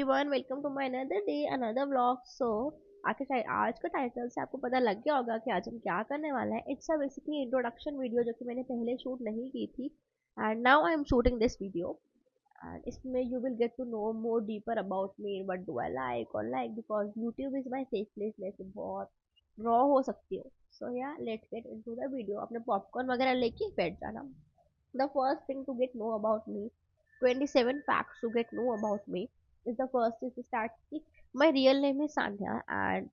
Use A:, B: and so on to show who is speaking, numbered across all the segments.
A: Everyone, welcome to my another day another vlog. आखिर आज का टाइटल से आपको पता लग गया होगा कि आज हम क्या करने वाले हैं। It's a basically introduction video जो कि मैंने पहले शूट नहीं की थी, and now I am shooting this video. And इसमें you will get to know more deeper about me, what do I like और like, because YouTube is my safe place. मैं इसमें बहुत रॉ हो सकती हूँ। So yeah let's get into the video. अपने popcorn वगैरह लेके बैठ जाना। The first thing to get know about me, 27 facts to get know about me, is the first is to start कि my real name is Sanya, and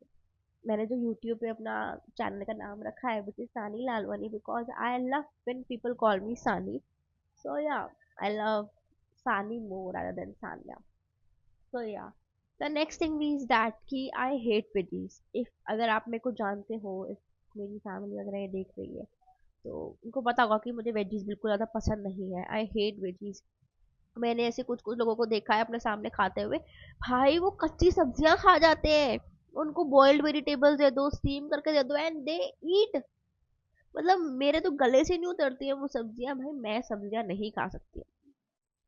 A: मैंने जो YouTube पे अपना चैनल का नाम रखा है which is Sani Lalwani, because I love when people call me Sani. So yeah, I love Sani more rather than Sanya. So yeah, the next thing is that कि I hate veggies. If अगर आप मेरे को जानते हो, if मेरी family वगैरह ये देख रही है तो उनको पता होगा कि मुझे वेजीज बिल्कुल ज़्यादा पसंद नहीं है। I hate veggies. मैंने ऐसे कुछ कुछ लोगों को देखा है अपने सामने खाते हुए। भाई वो कच्ची सब्जियां खा जाते हैं। उनको बॉइल्ड वेजिटेबल्स दे दो, स्टीम करके दे दो, एंड दे ईट। मतलब मेरे तो गले से नहीं उतरती है वो सब्जियां। भाई मैं सब्जियां नहीं खा सकती।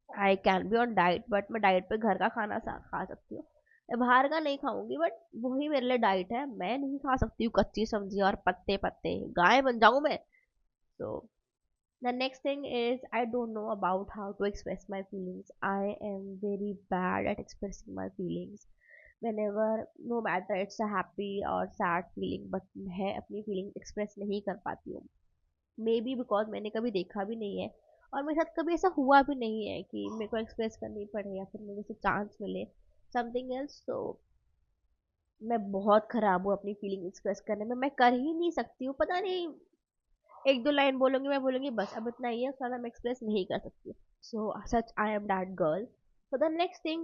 A: आई can be on diet, but मैं डाइट पे घर का खाना खा सकती हूँ। मैं बाहर का नहीं खाऊंगी, बट वही मेरे लिए डाइट है। मैं नहीं खा सकती हूँ कच्ची सब्जियां और पत्ते पत्ते। गाय बन जाऊं मैं। तो the next thing is I don't know about how to express my feelings. I am very bad at expressing my feelings. Whenever, no matter it's a happy or sad feeling, but मैं अपनी feeling express नहीं कर पाती हूँ। Maybe because मैंने कभी देखा भी नहीं है और मेरे साथ कभी ऐसा हुआ भी नहीं है कि मेरे को express करनी पड़े या फिर मुझे से चांस मिले something else। So मैं बहुत खराब हूँ अपनी फीलिंग एक्सप्रेस करने में। मैं कर ही नहीं सकती हूँ, पता नहीं। एक दो लाइन बोलूंगी, मैं बोलूंगी बस अब इतना ही है, सारा मैं एक्सप्रेस नहीं कर सकती। So such I am that girl. So the next thing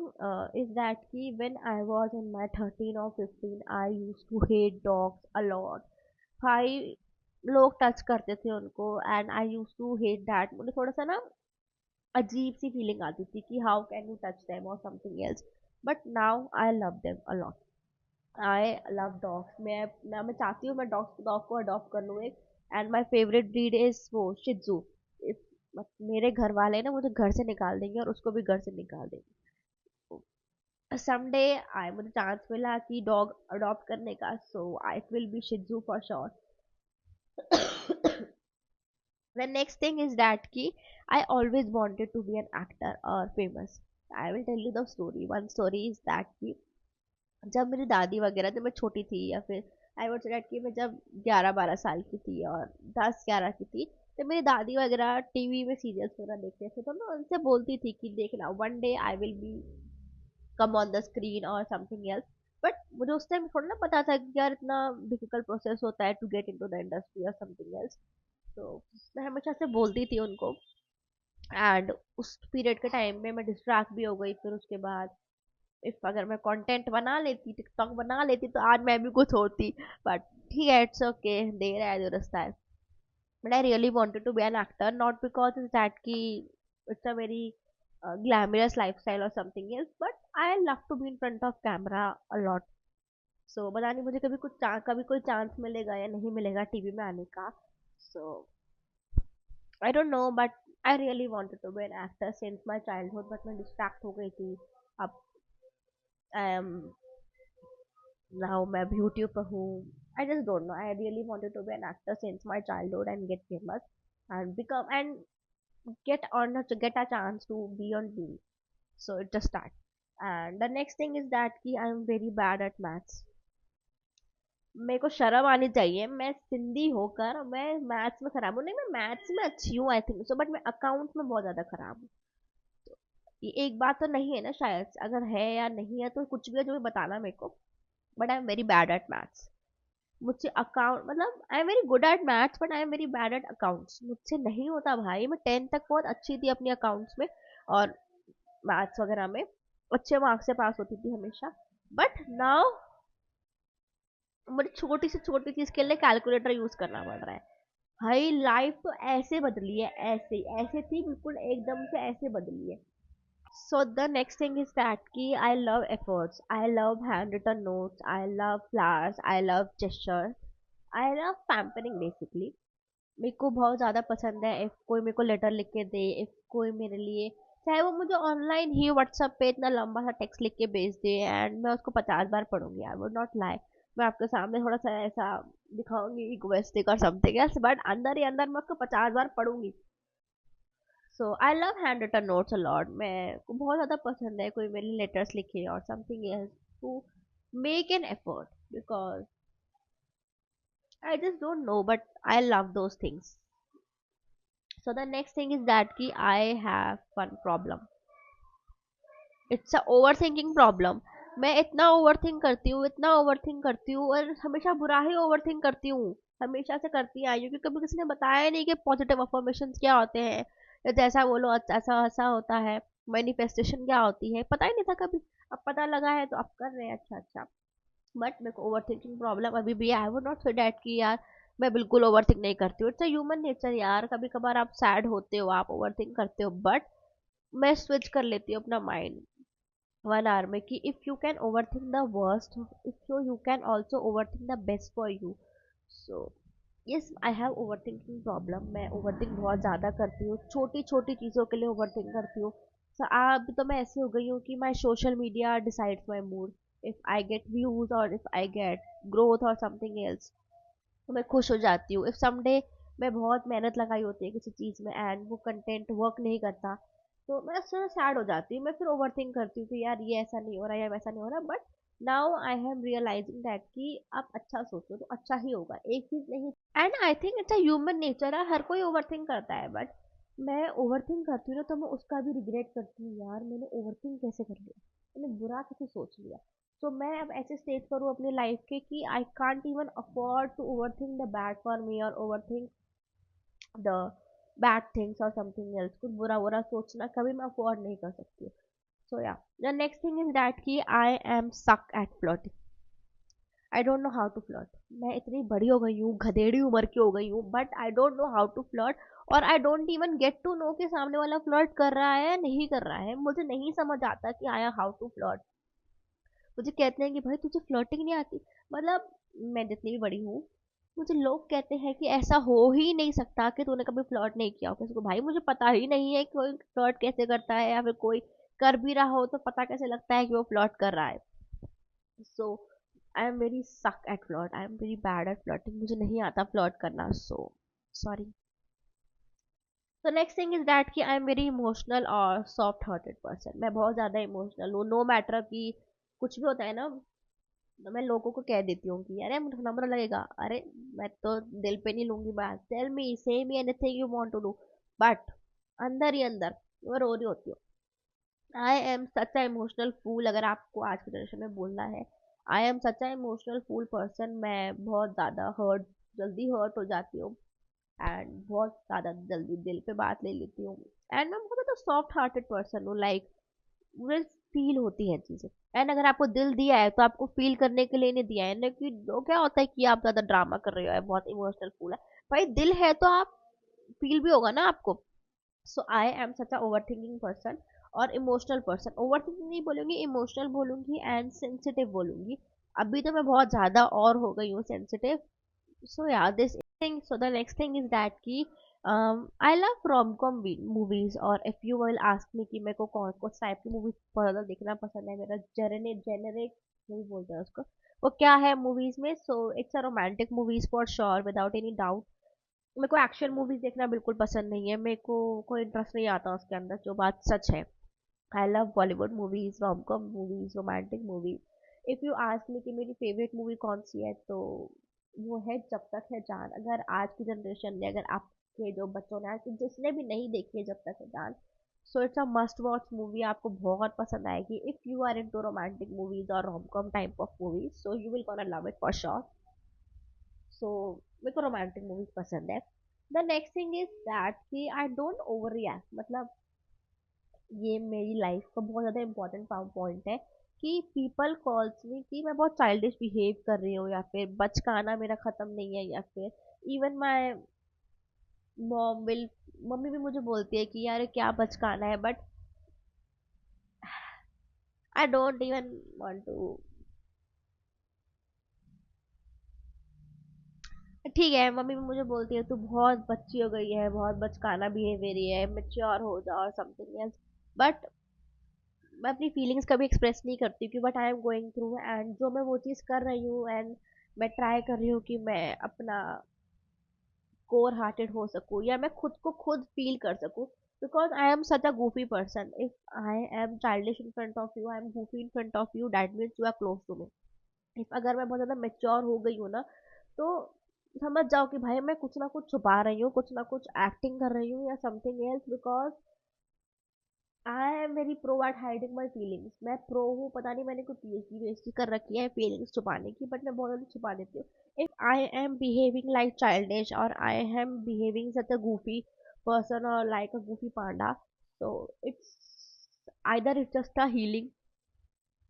A: is that कि when I was in my 13 or 15, I used to hate dogs a lot. भाई लोग टच करते थे उनको, and I use to hate that. मुझे थोड़ा सा ना अजीब सी फीलिंग आती थी कि how can you touch them और something else. But now I love them a lot. I love dogs. मैं चाहती हूँ मैं डॉग को अडॉप्ट कर लूँ एक। And my favourite breed is वो शिजू। मेरे घर वाले ना मुझे घर से निकाल देंगे और उसको भी घर से निकाल देंगे समडे। आई मुझे चांस मिला कि डॉग अडॉप्ट करने का, सो आई विल बी शिजू for sure. The next thing is that ki I always wanted to be an actor or famous. I will tell you the story. One story is that ki जब मेरी दादी वगैरह, जब मैं छोटी थी, या फिर आई वुड से दैट कि मैं जब 11-12 साल की थी और 10-11 की थी, तो मेरी दादी वगैरह टीवी में सीरियल्स वगैरह देखते थे, तो मैं उनसे बोलती थी कि देखना one day I will be come on the screen और समथिंग एल्स। बट मुझे उस टाइम थोड़ा ना पता था कि यार इतना डिफिकल्ट प्रोसेस होता है to get into the industry और समथिंग एल्स। तो मैं हमेशा से बोलती थी उनको। एंड उस पीरियड के टाइम में मैं डिस्ट्रैक्ट भी हो गई। फिर उसके बाद इफ अगर मैं कंटेंट बना लेती, टिकटॉक बना लेती, तो आज मैं भी कुछ होती। बट ठीक है, इट्स ओके, दे रहा है जो रास्ता है। But I really wanted to be an actor, not because is that कि it's a very glamorous lifestyle और something else, but I love to be in front of camera a lot. So पता नहीं मुझे कभी कोई chance मिलेगा या नहीं मिलेगा टीवी में आने का। So I don't know, but I really wanted to be an actor since my childhood, but मैं डिस्ट्रैक्ट हो गई थी। अब आई एम now मैं यूट्यूब पर हूँ। I just don't know. I really wanted to be an actor since my childhood and get famous and become and get a chance to be on TV. So it just start. And the next thing is that कि I am very bad at maths. मेरे को शर्म आनी चाहिए, मैं सिंधी होकर मैं maths में खराब हूँ। नहीं, मैं मैथ्स में अच्छी हूँ आई थिंक सो, बट मैं अकाउंट्स में बहुत ज्यादा खराब हूँ। ये एक बात तो नहीं है ना, शायद अगर है या नहीं है तो कुछ भी है जो भी बताना मेरे को। But I am very bad eight maths. मुझसे अकाउंट मतलब आई am very good at maths, but I am very bad eight accounts. मुझसे नहीं होता भाई। मैं 10th तक बहुत अच्छी थी अपनी अकाउंट्स में और मैथ्स वगैरह में, अच्छे मार्क्स से पास होती थी हमेशा। बट नाउ मुझे छोटी से छोटी चीज के लिए कैलकुलेटर यूज करना पड़ रहा है। भाई लाइफ तो ऐसे बदली है, ऐसे ऐसे थी बिल्कुल एकदम से ऐसे बदली है। So the next thing is that कि I love efforts, I love handwritten notes, I love flowers, I love gestures, I love pampering basically। मेरे को बहुत ज़्यादा पसंद है इफ कोई मेरे को लेटर लिख के दे, इफ कोई मेरे लिए चाहे वो मुझे ऑनलाइन ही व्हाट्सएप पे इतना लंबा सा टेक्स्ट लिख के भेज दे एंड मैं उसको 50 बार पढ़ूंगी, आई वुड नॉट लाई। मैं आपके सामने थोड़ा सा ऐसा दिखाऊंगी इगोइस्टिक और समथिंग एल्स, बट अंदर ही अंदर मैं उसको 50 बार पढ़ूंगी। So I love hand written notes a lot. मैं को बहुत ज़्यादा पसंद है कोई मेरे लेटर्स लिखे और something else to make an effort, because I just don't know but I love those things. So the next thing is that कि I have one problem, it's a over thinking problem. मैं इतना over think करती हूँ, इतना over think करती हूँ और हमेशा बुरा ही ओवर थिंक करती हूँ। हमेशा से करती आई हूँ क्योंकि कभी किसी ने बताया नहीं कि पॉजिटिव अफर्मेशन क्या होते हैं, या जैसा बोलो ऐसा ऐसा होता है। मैनिफेस्टेशन क्या होती है पता ही नहीं था कभी, अब पता लगा है तो अब कर रहे हैं, अच्छा अच्छा। बट मेरे को ओवर थिंकिंग प्रॉब्लम अभी भी है। I would not say that कि यार मैं बिल्कुल ओवर थिंक नहीं करती हूँ, इट्स अ ह्यूमन नेचर यार। कभी कभार आप सैड होते हो, आप ओवर थिंक करते हो, बट मैं स्विच कर लेती हूँ अपना माइंड 1 hour में कि if you can over think the worst, if you can also over think the best for you. So yes, I have over thinking problem. मैं ओवर थिंक बहुत ज़्यादा करती हूँ, छोटी छोटी चीज़ों के लिए ओवर थिंक करती हूँ। सो अब तो मैं ऐसी हो गई हूँ कि my social media decides my mood. If I get views और इफ आई गेट ग्रोथ और समथिंग एल्स तो मैं खुश हो जाती हूँ। इफ समडे मैं बहुत मेहनत लगाई होती है किसी चीज़ में एंड वो कंटेंट वर्क नहीं करता तो मैं उससे सैड हो जाती हूँ। मैं फिर ओवर थिंक करती हूँ कि यार ये ऐसा नहीं हो रहा या वैसा नहीं हो रहा, but now I am realising that कि आप अच्छा सोचो तो अच्छा ही होगा, एक चीज नहीं। And I think it's a human nature है, हर कोई ओवर थिंक करता है, बट मैं ओवर थिंक करती हूँ ना तो मैं उसका भी रिग्रेट करती हूँ, यार मैंने ओवर थिंक कैसे कर लिया, मैंने बुरा कैसे सोच लिया। तो मैं अब ऐसे स्टेज पर हूँ अपनी लाइफ के कि I can't even afford to over think the bad for me और over think the bad things और समथिंग एल्स। कुछ बुरा बुरा सोचना कभी मैं अफोर्ड नहीं कर सकती। So yeah the next thing is that कि I am suck at flirting. I don't know how to flirt. मैं इतनी बड़ी हो गई हूँ, गधेड़ी उम्र की हो गई हूँ, but I don't know how to flirt. और I don't even get to know कि सामने वाला फ्लर्ट कर रहा है या नहीं कर रहा है। मुझे नहीं समझ आता कि आया हाउ टू फ्लर्ट। मुझे कहते हैं कि भाई तुझे फ्लर्टिंग नहीं आती, मतलब मैं जितनी भी बड़ी हूँ मुझे लोग कहते हैं कि ऐसा हो ही नहीं सकता कि तूने कभी फ्लर्ट नहीं किया हो किसी को। भाई मुझे पता ही नहीं है कि कोई फ्लर्ट कैसे करता है, या फिर कोई कर भी रहा हो तो पता कैसे लगता है कि वो फ्लर्ट कर रहा है। So I am very suck at flirt, I am very bad at flirting. मुझे नहीं आता फ्लर्ट करना, सो सॉरी। तो नेक्स्ट थिंग इज दैट कि आई एम वेरी इमोशनल और सॉफ्ट हार्टेड पर्सन। मैं बहुत ज़्यादा इमोशनल हूँ, नो मैटर कि कुछ भी होता है ना, तो मैं लोगों को कह देती हूँ कि अरे मुझे नंबर लगेगा, अरे मैं तो दिल पे नहीं लूंगी बात, tell me say me anything you want to do, but अंदर ही अंदर मैं रो रही होती हूँ। आई एम सच अ इमोशनल फूल, अगर आपको आज की जनरेशन में बोलना है। I am such a emotional fool person. मैं बहुत ज़्यादा हर्ट, जल्दी हर्ट हो जाती हूँ एंड बहुत ज़्यादा जल्दी दिल पे बात ले लेती हूँ। एंड मैं बहुत ज़्यादा सॉफ्ट हार्टेड पर्सन हूँ, लाइक मुझे फील होती है चीजें। एंड अगर आपको दिल दिया है तो आपको फील करने के लिए नहीं दिया है ना, कि क्या होता है कि आप ज्यादा ड्रामा कर रहे हो, बहुत इमोशनल फूल है। भाई दिल है तो आप फील भी होगा ना आपको। So I am such a over thinking person और इमोशनल पर्सन। ओवर थिंकिंग नहीं बोलूंगी, इमोशनल बोलूंगी एंड सेंसिटिव बोलूंगी। अभी तो मैं बहुत ज्यादा और हो गई हूँ sensitive. So yeah, this thing. So the next thing is that कि I love rom-com movies, और if you will ask me कि मेरे को कौन कौन टाइप की मूवीज बहुत ज़्यादा देखना पसंद है, मेरा जेनरिक मूवी बोलते हैं उसको, वो क्या है मूवीज में। सो it's a romantic movies for sure without any doubt. मेरे को एक्शन मूवीज देखना बिल्कुल पसंद नहीं है, मेरे को कोई इंटरेस्ट नहीं आता उसके अंदर, जो बात सच है। I love Bollywood movies, rom-com movies, romantic movies. If you ask me कि मेरी फेवरेट मूवी कौन सी है तो वो है जब तक है जान। अगर आज की जनरेशन ने, अगर आपके जो बच्चों ने, आज की जिसने भी नहीं देखी है जब तक है जान, so it's a must watch movie, आपको बहुत पसंद आएगी। If you are into romantic movies और rom com type of movies, so you will gonna love it for sure. So मेरे को रोमांटिक मूवीज पसंद है। The next thing is that कि आई डोंट ओवर रिएक्ट। मतलब ये मेरी लाइफ का बहुत ज़्यादा इंपॉर्टेंट पॉइंट है कि पीपल कॉल्स मी कि मैं बहुत चाइल्डिश बिहेव कर रही हूँ, या फिर बचकाना मेरा ख़त्म नहीं है, या फिर even my mom will, mummy भी मुझे बोलती है कि यार क्या बचकाना है, but I don't even want to. ठीक है, मम्मी भी मुझे बोलती है तू बहुत बच्ची हो गई है, बहुत बचकाना बिहेवियर है, मेच्योर हो जा और समथिंग एल्स। बट मैं अपनी फीलिंग्स कभी एक्सप्रेस नहीं करती कि but I am going through, and जो मैं वो चीज़ कर रही हूँ, एंड मैं ट्राई कर रही हूँ कि मैं अपना कोर हार्टेड हो सकूँ, या मैं खुद को खुद फील कर सकूँ, because I am such a goofy person. If I am childish in front of you, I am goofy in front of you, that means you are close to me. If अगर मैं बहुत ज़्यादा mature हो गई हूँ ना, तो समझ जाओ कि भाई मैं कुछ ना कुछ छुपा रही हूँ, कुछ ना कुछ एक्टिंग कर रही हूँ या something else, because I am very pro at hiding my feelings. मैं प्रो हूँ, पता नहीं मैंने कोई पीएचडी वेचडी कर रखी है फीलिंग्स छुपाने की, बट मैं बहुत जल्दी छुपा देती हूँ. If I am behaving like childish, और I am behaving such a goofy person और लाइक अ गूफी पांडा, तो it's either it's just a healing.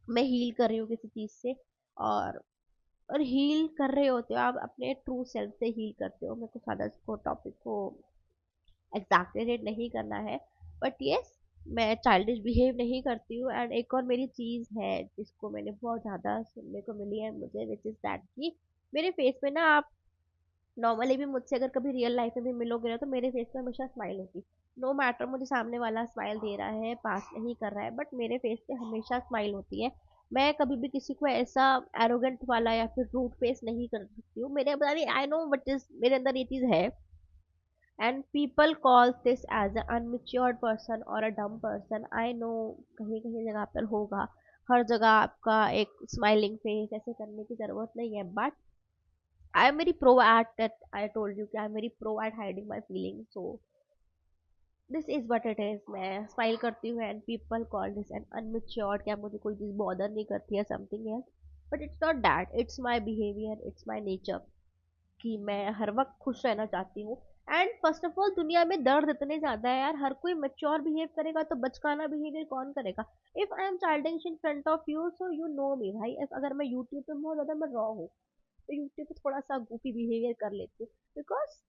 A: मैं हील कर रही हूँ किसी चीज़ से, और हील कर रहे होते हो आप अपने ट्रू सेल्फ से हील करते हो. मेरे को ज़्यादा इसको टॉपिक को एग्जैक्टरेट नहीं करना है, बट यस, मैं चाइल्डिश बिहेव नहीं करती हूँ. एंड एक और मेरी चीज़ है जिसको मैंने बहुत ज़्यादा सुनने को मिली है मुझे, विच इज़ दैट कि मेरे फेस पे ना, आप नॉर्मली भी मुझसे अगर कभी रियल लाइफ में भी मिलोगे ना, तो मेरे फेस पे हमेशा स्माइल होती. नो मैटर मुझे सामने वाला स्माइल दे रहा है, पास नहीं कर रहा है, बट मेरे फेस पे हमेशा स्माइल होती है. मैं कभी भी किसी को ऐसा एरोगेंट वाला या फिर रूड फेस नहीं कर सकती हूँ. मेरे पता नहीं, आई नो बट इज मेरे अंदर ये चीज़ है. And people calls this as a unmatured person और अ डम पर्सन. आई नो कहीं कहीं जगह पर होगा, हर जगह आपका एक स्माइलिंग फेस ऐसे करने की ज़रूरत नहीं है, but I am very pro at that. I told you कि I am very pro at hiding my feeling. So this is what it is. मैं स्माइल करती हूँ and people call this an unmatured, क्या मुझे कोई चीज़ bother नहीं करती है something else. But it's not that, it's my behaviour, it's my nature कि मैं हर वक्त खुश रहना चाहती हूँ. एंड फर्स्ट ऑफ ऑल, दुनिया में दर्द इतने ज्यादा है यार, हर कोई मेच्योर बिहेव करेगा तो बचकाना बिहेवियर कौन करेगा. If I am childish in front of you, so you know me भाई. If अगर मैं यूट्यूब पे बहुत ज्यादा मैं रॉ हूँ, तो यूट्यूब पे थोड़ा सा गूफी बिहेवियर कर लेती हूँ, बिकॉज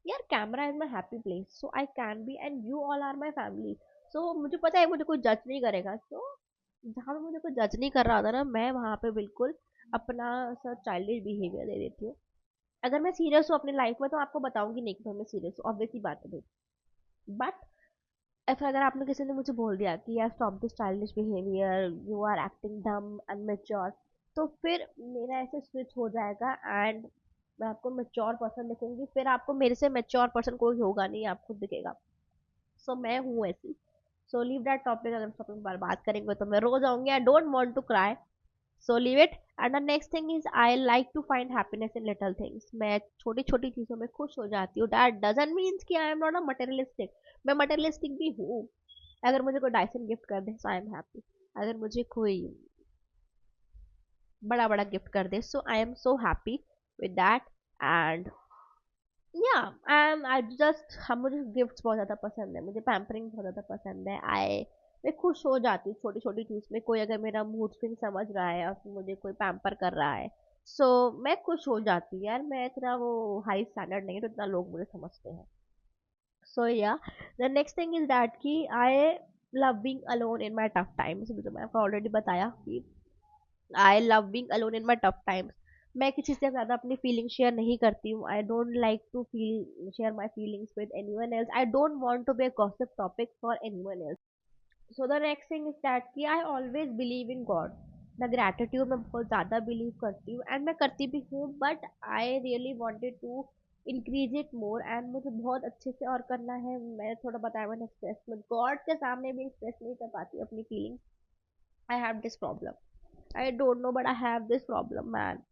A: यार camera is my happy place, so I can be, and you all are my family. So मुझे पता है मुझे कोई जज नहीं करेगा. सो जहाँ पे मुझे कोई जज नहीं कर रहा था ना, मैं वहाँ पे बिल्कुल अपना सा चाइल्डिश बिहेवियर दे देती हूँ. अगर मैं सीरियस हूँ अपनी लाइफ में, तो आपको बताऊंगी नहीं कि भाई मैं सीरियस हूँ, ऑब्वियस ही बात है भाई. बट इफ अगर आपने किसी ने मुझे बोल दिया कि यार stop this childish behaviour, you are acting dumb unmature, तो फिर मेरा ऐसे स्विच हो जाएगा, एंड मैं आपको मेच्योर पर्सन दिखूंगी. फिर आपको मेरे से मेच्योर पर्सन कोई होगा नहीं, आपको दिखेगा. सो मैं हूँ ऐसी. So leave that topic. अगर इस टॉपिक पर बात करेंगे तो मैं रो जाऊंगी. I don't want to cry, so leave it. And the next thing is I like to find happiness in little things. मैं छोटी छोटी चीज़ों में खुश हो जाती हूँ. दैट डजंट मीन्स कि I am not a materialistic. मैं मटेरियलिस्टिक भी हूँ. अगर मुझे कोई डायसन गिफ्ट कर दे, सो आई एम हैप्पी. अगर मुझे कोई बड़ा बड़ा गिफ्ट कर दे, so I am so happy with that. And yeah I just, हम मुझे गिफ्ट्स बहुत ज़्यादा पसंद है, मुझे पैम्परिंग बहुत ज़्यादा पसंद है. मैं खुश हो जाती हूँ छोटी छोटी चीज़ में. कोई अगर मेरा मूड स्विंग समझ रहा है और फिर मुझे कोई पैम्पर कर रहा है, सो मैं खुश हो जाती हूँ यार. मैं इतना वो हाई स्टैंडर्ड नहीं है, तो इतना लोग मुझे समझते हैं. So yeah the next thing is that कि I love being alone in my tough times. मुझे मैंने आपको ऑलरेडी बताया कि I love being alone in my tough times. मैं किसी से ज़्यादा अपनी फीलिंग शेयर नहीं करती हूँ. I don't like to feel share my feelings with anyone else. I don't want to be a gossip topic for anyone else. So the next thing is that कि I always believe in God. The gratitude में बहुत ज़्यादा believe करती हूँ, and मैं करती भी हूँ, but I really wanted to increase it more. And मुझे बहुत अच्छे से और करना है. मैं थोड़ा बताया मैंने एक्सप्रेस में गॉड के सामने भी एक्सप्रेस नहीं कर पाती अपनी feelings. I have this problem. I don't know but I have this problem man.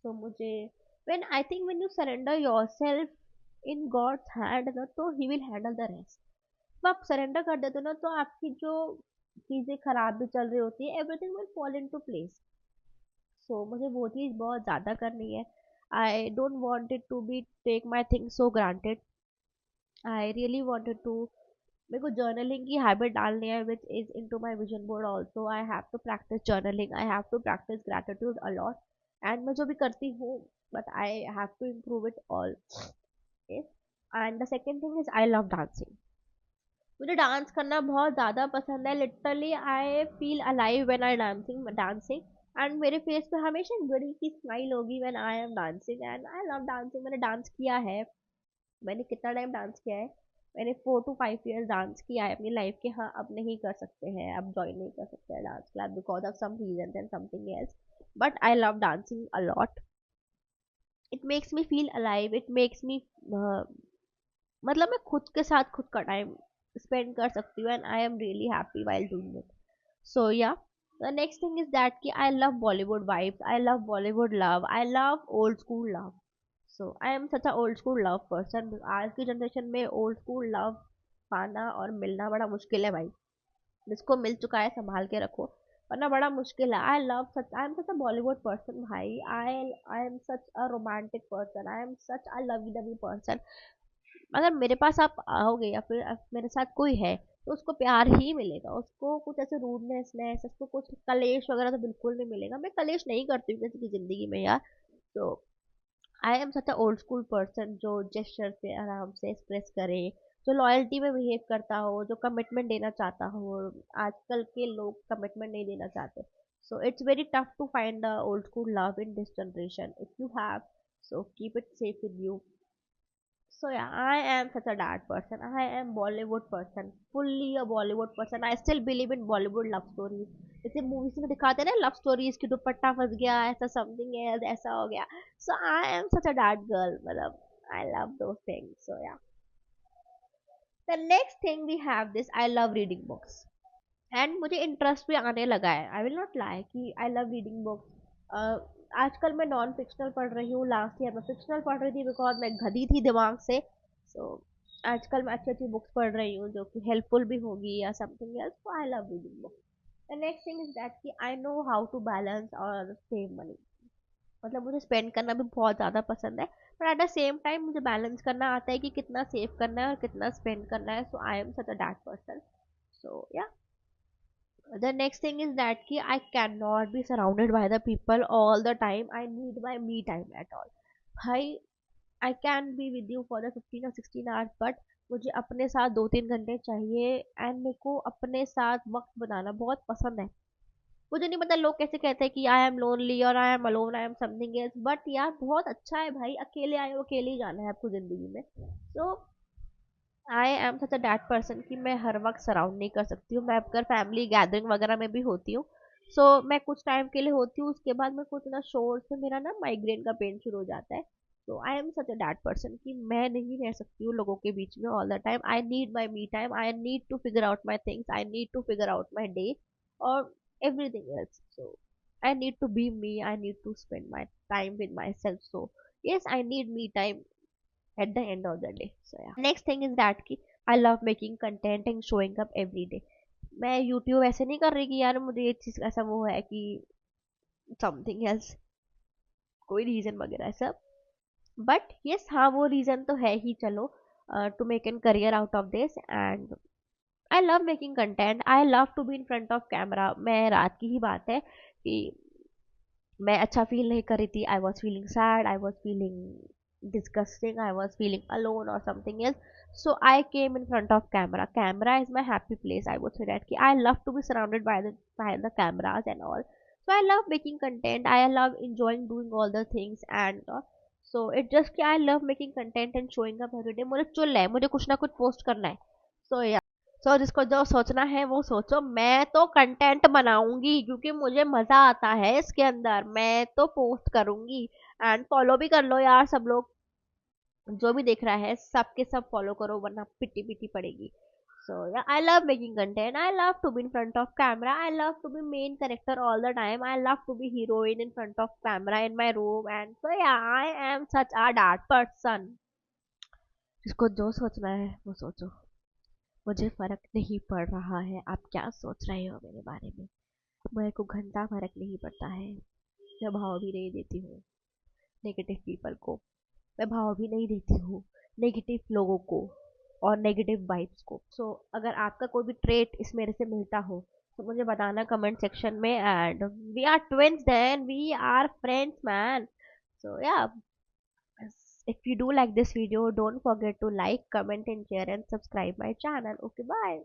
A: तो मुझे, when I think when you surrender yourself in God's hand ना, तो he will handle the rest. जब आप सरेंडर कर देते हो ना, तो आपकी जो चीज़ें खराब भी चल रही होती है, everything will fall into place. So मुझे वो चीज़ बहुत ज़्यादा करनी है. I don't wanted to be take my things so granted. I really wanted to, मेरे को जर्नलिंग की हैबिट डालनी है, which is into my vision board also. I have to practise journaling, I have to practise gratitude a lot. And मैं जो भी करती हूँ, but I have to improve it all. And the second thing is I love dancing. मुझे dance करना बहुत ज़्यादा पसंद है. Literally I feel alive when I dancing. And मेरे फेस पे हमेशा एक बड़ी की स्माइल होगी when I am dancing. And I love dancing. मैंने डांस किया है. मैंने कितना टाइम डांस किया है, मैंने 4 to 5 years डांस किया है अपनी लाइफ के। हाँ, अब नहीं कर सकते हैं, अब ज्वाइन नहीं कर सकते हैं dance club because of some reason and something else, but I love dancing a lot. It makes me feel alive, it makes me, मतलब मैं खुद के साथ खुद का टाइम स्पेंड कर सकती हूँ and I am really happy while doing it. So yeah, the next thing is that कि I love Bollywood vibes, I love Bollywood love, I love old school love. So I am such a old school love person. आज की generation में old school love पाना और मिलना बड़ा मुश्किल है भाई। जिसको मिल चुका है संभाल के रखो, वरना बड़ा मुश्किल है। I love such, I am such a Bollywood person भाई। I am such a romantic person, I am such a lovey dovey person. अगर मेरे पास आप आओगे या फिर मेरे साथ कोई है तो उसको प्यार ही मिलेगा, उसको कुछ ऐसे रूडनेसनेस, उसको कुछ कलेश वगैरह तो बिल्कुल नहीं मिलेगा। मैं कलेश नहीं करती हूँ किसी की जिंदगी में यार। तो आई am such a old school person जो जेस्चर से आराम से एक्सप्रेस करे, जो लॉयल्टी में बिहेव करता हो, जो कमिटमेंट देना चाहता हो। आजकल के लोग कमिटमेंट नहीं देना चाहते। So it's very tough to find the old school love in this generation. If you have, so keep it safe with you. So yeah, I am such a dad person. I am Bollywood person, fully a Bollywood person. I still believe in Bollywood love stories. जैसे movies में दिखाते हैं ना love stories की, दुपट्टा फंस गया, ऐसा something else, ऐसा हो गया। So I am such a dad girl, मतलब I love those things. So yeah, the next thing we have this, I love reading books and मुझे इंटरेस्ट भी आने लगा है। आई विल नॉट लाई कि आई लव रीडिंग बुक्स। आजकल मैं non fictional पढ़ रही हूँ, लास्ट ईयर मैं फिक्शनल पढ़ रही थी बिकॉज मैं गधी थी दिमाग से। सो आजकल मैं अच्छी अच्छी बुक्स पढ़ रही हूँ जो कि हेल्पफुल भी होगी या something else. So I love reading books. The next thing is that कि I know how to balance और सेव मनी। मतलब मुझे स्पेंड करना भी बहुत ज़्यादा पसंद है, but at the same time मुझे बैलेंस करना आता है कि कितना सेव करना है और कितना स्पेंड करना है। So I am such a that person. So yeah, the next thing is that ki I cannot be surrounded by the people all the time. I need my me time at all. भाई, I can be with you for the 15 or 16 hours, but मुझे अपने साथ 2-3 घंटे चाहिए and मेरे को अपने साथ वक्त बनाना बहुत पसंद है। मुझे नहीं पता लोग कैसे कहते हैं कि आई एम लोनली और I am alone, I am something else, but यार बहुत अच्छा है भाई, अकेले आए हो अकेले ही जाना है आपको जिंदगी में। तो आई am such a that person कि मैं हर वक्त सराउंड नहीं कर सकती हूँ। मैं अगर फैमिली गैदरिंग वगैरह में भी होती हूँ, सो मैं कुछ टाइम के लिए होती हूँ, उसके बाद मैं कुछ ना शोर से मेरा ना माइग्रेन का पेन शुरू हो जाता है। तो आई am such a that person कि मैं नहीं रह सकती हूँ लोगों के बीच में all the time. I need my me time, I need to figure out my things, I need to figure out my day और everything else. So I need to be me, I need to spend my time with myself. So yes, I need me time at the end of the day. So yeah, next thing is that कि I love making content and showing up every day. मैं YouTube ऐसे नहीं कर रही कि यार मुझे ये चीज़ ऐसा वो है कि समथिंग एल्स, कोई रीज़न वगैरह सब। बट यस, हाँ वो रीज़न तो है ही। चलो, to make an career out of this and I love making content, I love to be in front of camera. मैं रात की ही बात है कि मैं अच्छा फील नहीं कर रही थी, I was feeling sad, I was feeling disgusting, I was feeling alone or something else. So I came in front of camera. Camera is my happy place. I would say that I love to be surrounded by the cameras and all. So I love making content. I love enjoying doing all the things and so it just कि I love making content and showing up every day. मुझे चुल है, मुझे कुछ ना कुछ post करना है। So yeah. सो जिसको जो सोचना है वो सोचो। मैं तो कंटेंट बनाऊंगी क्योंकि मुझे मजा आता है इसके अंदर, मैं तो पोस्ट करूंगी। एंड फॉलो भी कर लो यार सब लोग, जो भी देख रहा है सबके सब फॉलो करो वरना पिटी पिटी पड़ेगी। So yeah, I love making content, I love to be in front of camera, I love to be main character all the time, I love to be heroine in front of camera in my room and so yeah, I am such a that person. जिसको जो सोचना है वो सोचो, मुझे फर्क नहीं पड़ रहा है आप क्या सोच रहे हो मेरे बारे में। मेरे को घंटा फर्क नहीं पड़ता है। मैं भाव भी नहीं देती हूँ नेगेटिव पीपल को, मैं भाव भी नहीं देती हूँ नेगेटिव लोगों को और नेगेटिव वाइब्स को। सो अगर आपका कोई भी ट्रेट इस मेरे से मिलता हो तो मुझे बताना कमेंट सेक्शन में। And we are twins then we are friends man. So yeah, if you do like this video, don't forget to like, comment and share and subscribe my channel. Okay, bye.